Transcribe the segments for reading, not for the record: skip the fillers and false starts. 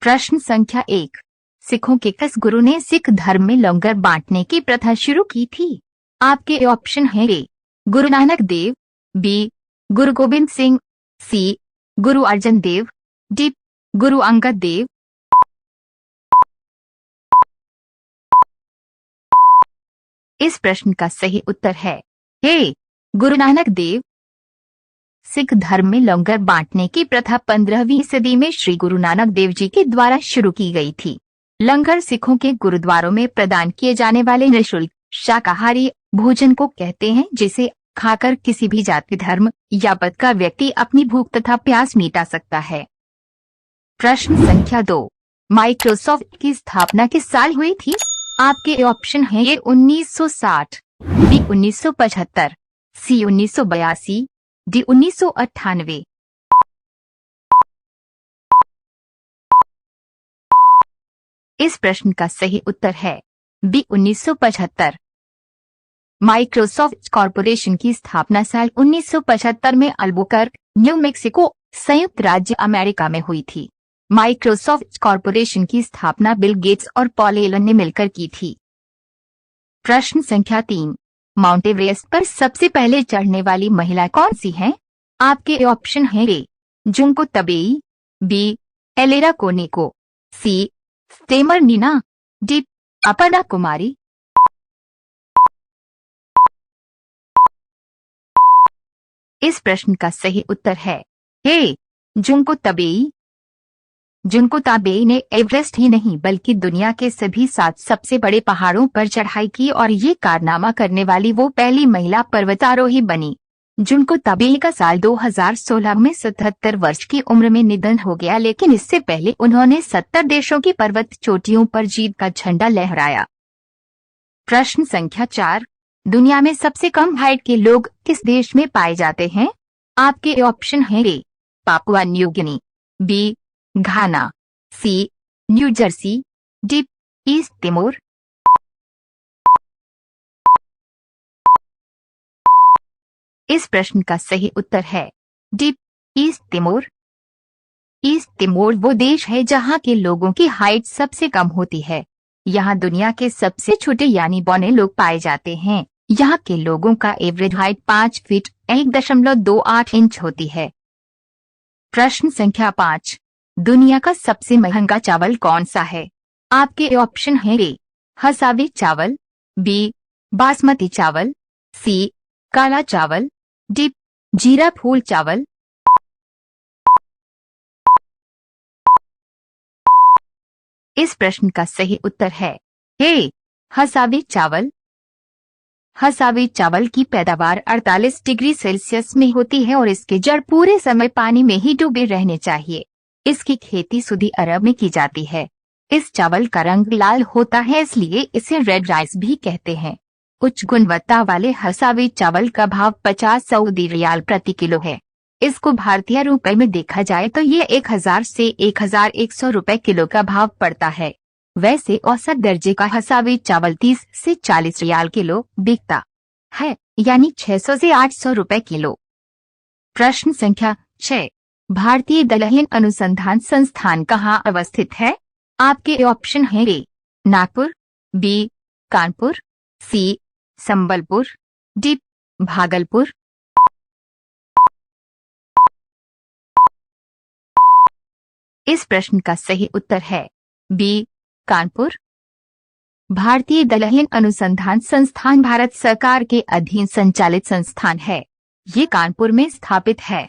प्रश्न संख्या 1। सिखों के किस गुरु ने सिख धर्म में लंगर बांटने की प्रथा शुरू की थी? आपके ऑप्शन है ए गुरु नानक देव, बी गुरु गोविंद सिंह, सी गुरु अर्जन देव, डी गुरु अंगद देव। इस प्रश्न का सही उत्तर है ए गुरु नानक देव। सिख धर्म में लंगर बांटने की प्रथा 15वीं सदी में श्री गुरु नानक देव जी के द्वारा शुरू की गई थी। लंगर सिखों के गुरुद्वारों में प्रदान किए जाने वाले निःशुल्क शाकाहारी भोजन को कहते हैं, जिसे खाकर किसी भी जाति धर्म या पद का व्यक्ति अपनी भूख तथा प्यास मिटा सकता है। प्रश्न संख्या 2। माइक्रोसॉफ्ट की स्थापना किस साल हुई थी? आपके ऑप्शन है ए 1960, बी 1975, सी 1982, डी 1998। इस प्रश्न का सही उत्तर है बी 1975। माइक्रोसॉफ्ट कॉरपोरेशन की स्थापना साल 1975 में अल्बुकर्क, न्यू मेक्सिको, संयुक्त राज्य अमेरिका में हुई थी। माइक्रोसॉफ्ट कॉरपोरेशन की स्थापना बिल गेट्स और पॉल एलन ने मिलकर की थी। प्रश्न संख्या 3। माउंट एवरेस्ट पर सबसे पहले चढ़ने वाली महिला कौन सी है? आपके ऑप्शन है A Junko तबेई, B एलेरा कोनेको, C stammer Neena, D Aparna कुमारी। इस प्रश्न का सही उत्तर है ए जुंको तबेई। जुंको ताबेई ने एवरेस्ट ही नहीं बल्कि दुनिया के सभी 7 सबसे बड़े पहाड़ों पर चढ़ाई की और ये कारनामा करने वाली वो पहली महिला पर्वतारोही बनी। जुंको ताबेई का साल 2016 में 77 वर्ष की उम्र में निधन हो गया, लेकिन इससे पहले उन्होंने 70 देशों की पर्वत चोटियों पर जीत का झंडा लहराया। प्रश्न संख्या 4। दुनिया में सबसे कम हाइट के लोग किस देश में पाए जाते हैं? आपके ऑप्शन है A Papua New Guinea, B Ghana, C New Jersey, D East Timor. इस प्रश्न का सही उत्तर है D East Timor. East Timor वो देश है जहां के लोगों की हाइट सबसे कम होती है। यहाँ दुनिया के सबसे छोटे यानी बौने लोग पाए जाते हैं। यहाँ के लोगों का एवरेज हाइट 5 फीट 1.28 इंच होती है। प्रश्न संख्या 5। दुनिया का सबसे महंगा चावल कौन सा है? आपके ऑप्शन है ए हसावी चावल, बी बासमती चावल, सी काला चावल, डी जीरा फूल चावल। इस प्रश्न का सही उत्तर है ए हसावी चावल। हसावी चावल की पैदावार 48 डिग्री सेल्सियस में होती है और इसके जड़ पूरे समय पानी में ही डूबे रहने चाहिए। इसकी खेती सऊदी अरब में की जाती है। इस चावल का रंग लाल होता है, इसलिए इसे रेड राइस भी कहते हैं। उच्च गुणवत्ता वाले हसावी चावल का भाव 50 सऊदी रियाल प्रति किलो है। इसको भारतीय रुपए में देखा जाए तो ये 1000 से 1100 रुपए किलो का भाव पड़ता है। वैसे औसत दर्जे का हसावी चावल 30 से 40 रियाल किलो बिकता है, यानी 600 से 800 रुपए किलो। प्रश्न संख्या 6। भारतीय दलहन अनुसंधान संस्थान कहाँ अवस्थित है? आपके ऑप्शन है ए नागपुर, बी कानपुर, सी संबलपुर, डी भागलपुर। इस प्रश्न का सही उत्तर है बी कानपुर। भारतीय दलहन अनुसंधान संस्थान भारत सरकार के अधीन संचालित संस्थान है। ये कानपुर में स्थापित है।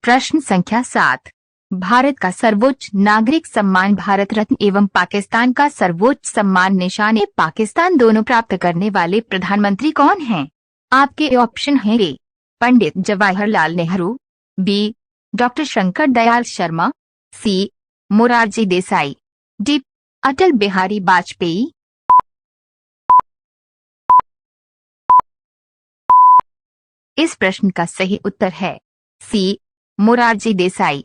प्रश्न संख्या 7। भारत का सर्वोच्च नागरिक सम्मान भारत रत्न एवं पाकिस्तान का सर्वोच्च सम्मान निशान पाकिस्तान दोनों प्राप्त करने वाले प्रधानमंत्री कौन हैं? आपके ऑप्शन है ए पंडित जवाहरलाल नेहरू, बी डॉक्टर शंकर दयाल शर्मा, सी मोरारजी देसाई, डी अटल बिहारी वाजपेयी। इस प्रश्न का सही उत्तर है सी मोरारजी देसाई।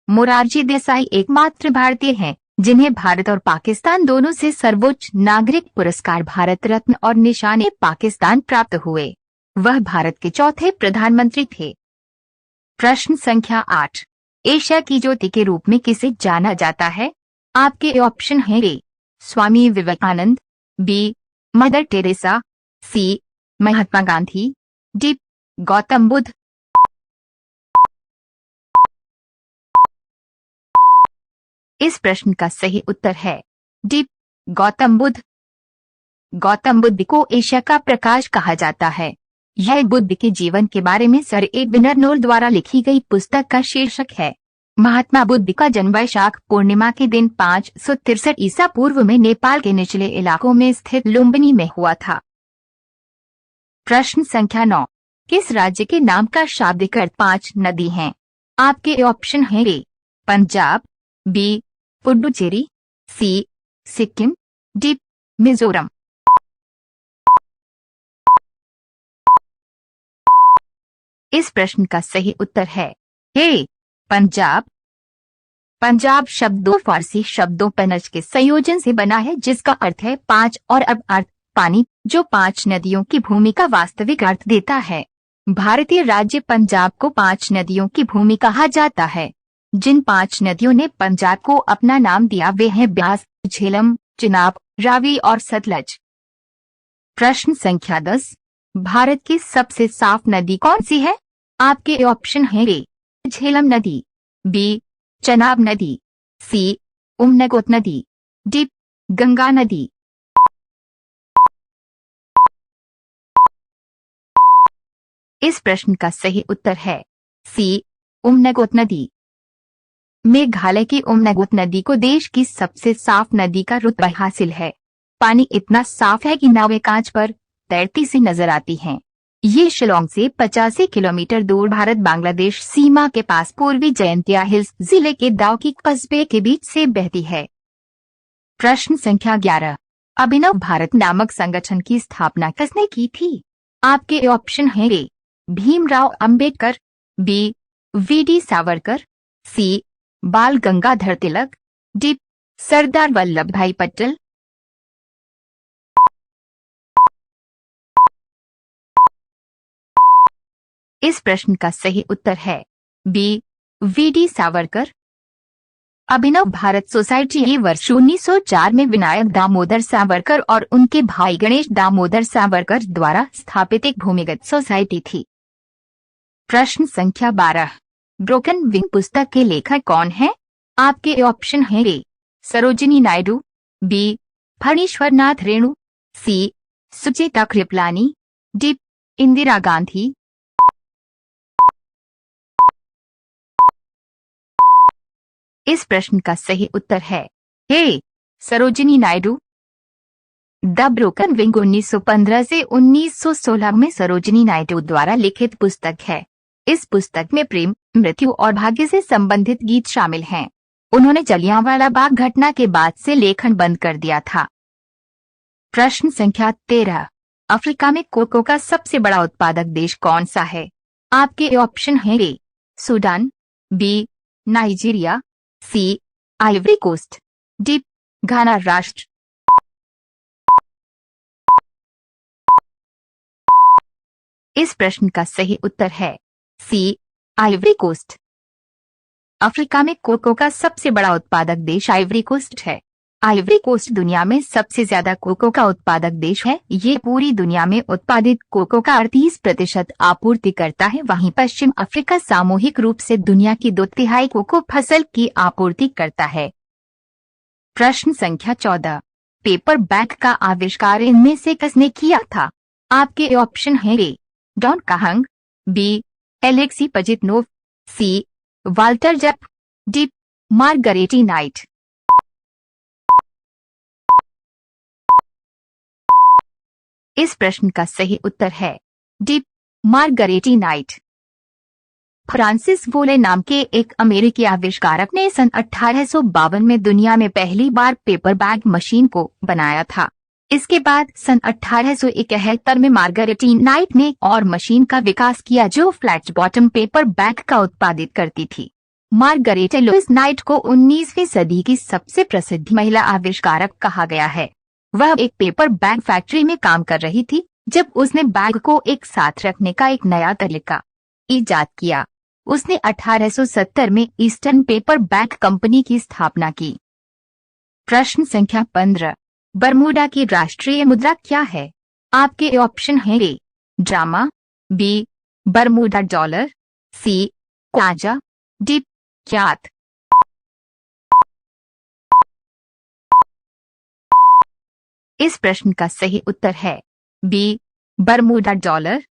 मोरारजी देसाई एकमात्र भारतीय हैं जिन्हें भारत और पाकिस्तान दोनों से सर्वोच्च नागरिक पुरस्कार भारत रत्न और निशान पाकिस्तान प्राप्त हुए। वह भारत के चौथे प्रधानमंत्री थे। प्रश्न संख्या 8। एशिया की ज्योति के रूप में किसे जाना जाता है? आपके ऑप्शन हैं ए Swami Vivekananda, B mother Teresa, सी महात्मा गांधी, डी गौतम बुद्ध। इस प्रश्न का सही उत्तर है डी गौतम बुद्ध। गौतम बुद्ध को एशिया का प्रकाश कहा जाता है। यह बुद्ध के जीवन के बारे में सर ए विनरनोल द्वारा लिखी गई पुस्तक का शीर्षक है। महात्मा बुद्ध का जन्म वैशाख पूर्णिमा के दिन 563 ईसा पूर्व में नेपाल के निचले इलाकों में स्थित लुम्बिनी में हुआ था। प्रश्न संख्या 9, किस राज्य के नाम का शाब्दिक अर्थ 5 नदी हैं? आपके ऑप्शन हैं ए पंजाब, बी पुडुचेरी, सी सिक्किम, डी मिजोरम। इस प्रश्न का सही उत्तर है ए पंजाब। पंजाब शब्द दो फारसी शब्दों पनज के संयोजन से बना है जिसका अर्थ है 5 और अब अर्थ पानी, जो 5 नदियों की भूमि का वास्तविक अर्थ देता है। भारतीय राज्य पंजाब को 5 नदियों की भूमि कहा जाता है। जिन 5 नदियों ने पंजाब को अपना नाम दिया वे हैं ब्यास, झेलम, चिनाब, रावी और सतलज। प्रश्न संख्या 10, भारत की सबसे साफ नदी कौन सी है? आपके ऑप्शन हैं ए झेलम नदी, बी चनाब नदी, सी उमनगोत नदी, डी गंगा नदी। इस प्रश्न का सही उत्तर है सी उमनगोत नदी। मेघालय की उमनगोत नदी को देश की सबसे साफ नदी का रुतबा हासिल है। पानी इतना साफ है कि नावें कांच पर तैरती सी नजर आती हैं। ये शिलोंग से 85 किलोमीटर दूर भारत बांग्लादेश सीमा के पास पूर्वी जयंतिया हिल्स जिले के दाउकी कस्बे के बीच से बहती है। प्रश्न संख्या 11, अभिनव भारत नामक संगठन की स्थापना किसने की थी? आपके ऑप्शन हैं ए भीमराव अंबेडकर, बी वी.डी. सावरकर, सी बाल गंगाधर तिलक, डी सरदार वल्लभ भाई पटेल। इस प्रश्न का सही उत्तर है बी वी.डी. सावरकर। अभिनव भारत सोसाइटी ये वर्ष 1904 में विनायक दामोदर सावरकर और उनके भाई गणेश दामोदर सावरकर द्वारा स्थापित एक भूमिगत सोसाइटी थी। प्रश्न संख्या 12, ब्रोकन विंग पुस्तक के लेखक कौन है? आपके ऑप्शन हैं A Sarojini Naidu, B Phanishwar Nath Renu, C Sucheta Kripalani, D Indira Gandhi. इस प्रश्न का सही उत्तर है A Sarojini Naidu. The broken wing 1915 से 1916 में सरोजिनी नायडू द्वारा लिखित पुस्तक है। इस पुस्तक में प्रेम, मृत्यु और भाग्य से संबंधित गीत शामिल हैं। उन्होंने जलियांवाला बाग घटना के बाद से लेखन बंद कर दिया था। प्रश्न संख्या 13, अफ्रीका में कोको का सबसे बड़ा उत्पादक देश कौन सा है? आपके ऑप्शन हैं ए सूडान, बी नाइजीरिया, सी आइवरी कोस्ट, डी घाना राष्ट्र। इस प्रश्न का सही उत्तर है सी आइवरी कोस्ट। अफ्रीका में कोको का सबसे बड़ा उत्पादक देश आइवरी कोस्ट है। आइवरी कोस्ट दुनिया में सबसे ज्यादा कोको का उत्पादक देश है। ये पूरी दुनिया में उत्पादित कोको का 38% आपूर्ति करता है। वहीं पश्चिम अफ्रीका सामूहिक रूप से दुनिया की 2/3 कोको फसल की आपूर्ति करता है। प्रश्न संख्या 14, पेपर बैग का आविष्कार इनमें से किसने किया था? आपके ऑप्शन हैं ए डॉन काहंग, बी एलेक्सी पजिटनोव, सी वाल्टर जप, डी मार्गरेटी नाइट। इस प्रश्न का सही उत्तर है डी मार्गरेटी नाइट। फ्रांसिस वोले नाम के एक अमेरिकी आविष्कारक ने सन 1852 में दुनिया में पहली बार पेपर बैग मशीन को बनाया था। इसके बाद सन 1871 में मार्गरेटी नाइट ने और मशीन का विकास किया जो फ्लैट बॉटम पेपर बैग का उत्पादित करती थी। मार्गरेट लुइस नाइट को 19वीं सदी की सबसे प्रसिद्ध महिला आविष्कारक कहा गया है। वह एक पेपर बैग फैक्ट्री में काम कर रही थी जब उसने बैग को एक साथ रखने का एक नया तरीका ईजाद किया। उसने 1870 में ईस्टर्न पेपर बैंक कंपनी की स्थापना की। प्रश्न संख्या 15, बरमूडा की राष्ट्रीय मुद्रा क्या है? आपके ऑप्शन हैं A drama, B Bermuda dollar, C kwacha, D kyat. इस प्रश्न का सही उत्तर है B Bermuda dollar.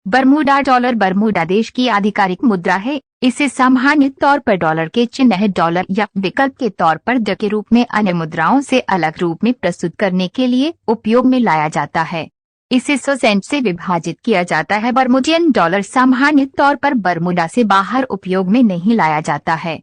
Bermuda dollar Bermuda देश की आधिकारिक मुद्रा है। इसे सामान्य तौर पर डॉलर के चिन्ह डॉलर या विकल्प के तौर पर ड के रूप में अन्य मुद्राओं से अलग रूप में प्रस्तुत करने के लिए उपयोग में लाया जाता है। इसे 100 सेंट से विभाजित किया जाता है। बरमूडियन डॉलर सामान्य तौर पर बरमूडा से बाहर उपयोग में नहीं लाया जाता है।